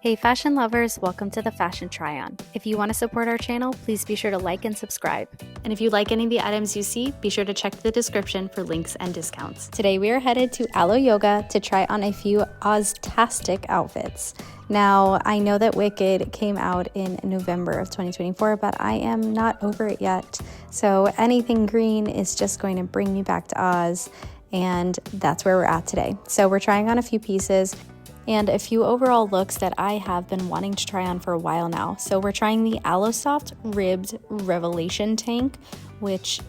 Hey fashion lovers, welcome to the Fashion Try-On. If you want to support our channel, please be sure to like and subscribe. And if you like any of the items you see, be sure to check the description for links and discounts. Today we are headed to Alo Yoga to try on a few OZ-TASTIC outfits. Now, I know that Wicked came out in November of 2024, but I am not over it yet. So anything green is just going to bring me back to Oz, and that's where we're at today. So we're trying on a few pieces and a few overall looks that I have been wanting to try on for a while now. So we're trying the Alosoft ribbed Revelation tank, which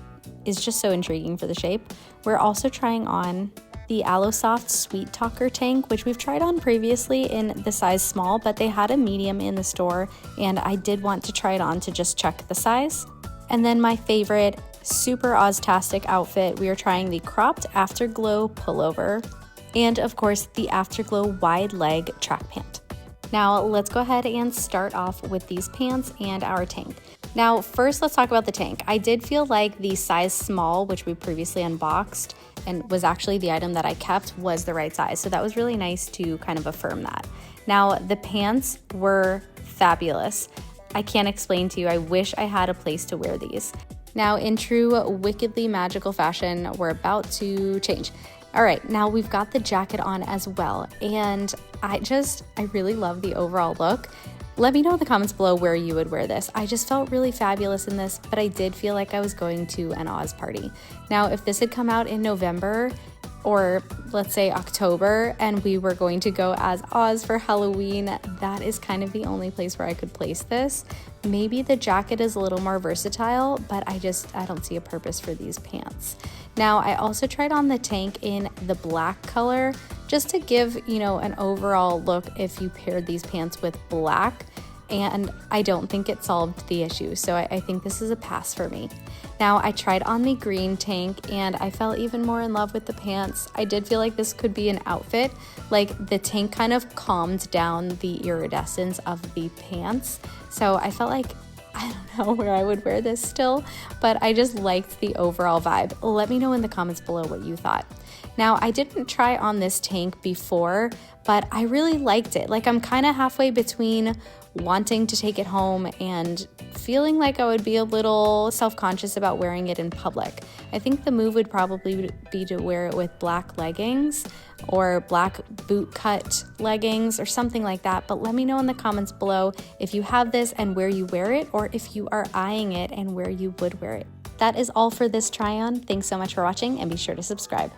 is just so intriguing for the shape. We're also trying on the Alosoft Sweet Talker tank, which we've tried on previously in the size small, but they had a medium in the store, and I did want to try it on to just check the size. And then my favorite super OZ-TASTIC outfit, we are trying the cropped Afterglow pullover, and of course the Afterglow wide leg track pant. Now let's go ahead and start off with these pants and our tank. Now first let's talk about the tank. I did feel like the size small, which we previously unboxed and was actually the item that I kept, was the right size. So that was really nice to kind of affirm that. Now the pants were fabulous. I can't explain to you, I wish I had a place to wear these. Now in true wickedly magical fashion, we're about to change. All right, now we've got the jacket on as well, and I really love the overall look. Let me know in the comments below where you would wear this. I just felt really fabulous in this, but I did feel like I was going to an Oz party. Now, if this had come out in November, or let's say October, and we were going to go as Oz for Halloween, that is kind of the only place where I could place this. Maybe the jacket is a little more versatile, but I don't see a purpose for these pants. Now, I also tried on the tank in the black color, just to give, an overall look if you paired these pants with black, and I don't think it solved the issue, so I think this is a pass for me. Now, I tried on the green tank, and I fell even more in love with the pants. I did feel like this could be an outfit. Like, the tank kind of calmed down the iridescence of the pants, so I felt like, I don't know where I would wear this still, but I just liked the overall vibe. Let me know in the comments below what you thought. Now, I didn't try on this tank before, but I really liked it. Like, I'm kind of halfway between wanting to take it home and feeling like I would be a little self-conscious about wearing it in public. I think the move would probably be to wear it with black leggings or black boot cut leggings or something like that, but let me know in the comments below if you have this and where you wear it, or if you are eyeing it and where you would wear it. That is all for this try on. Thanks so much for watching, and be sure to subscribe.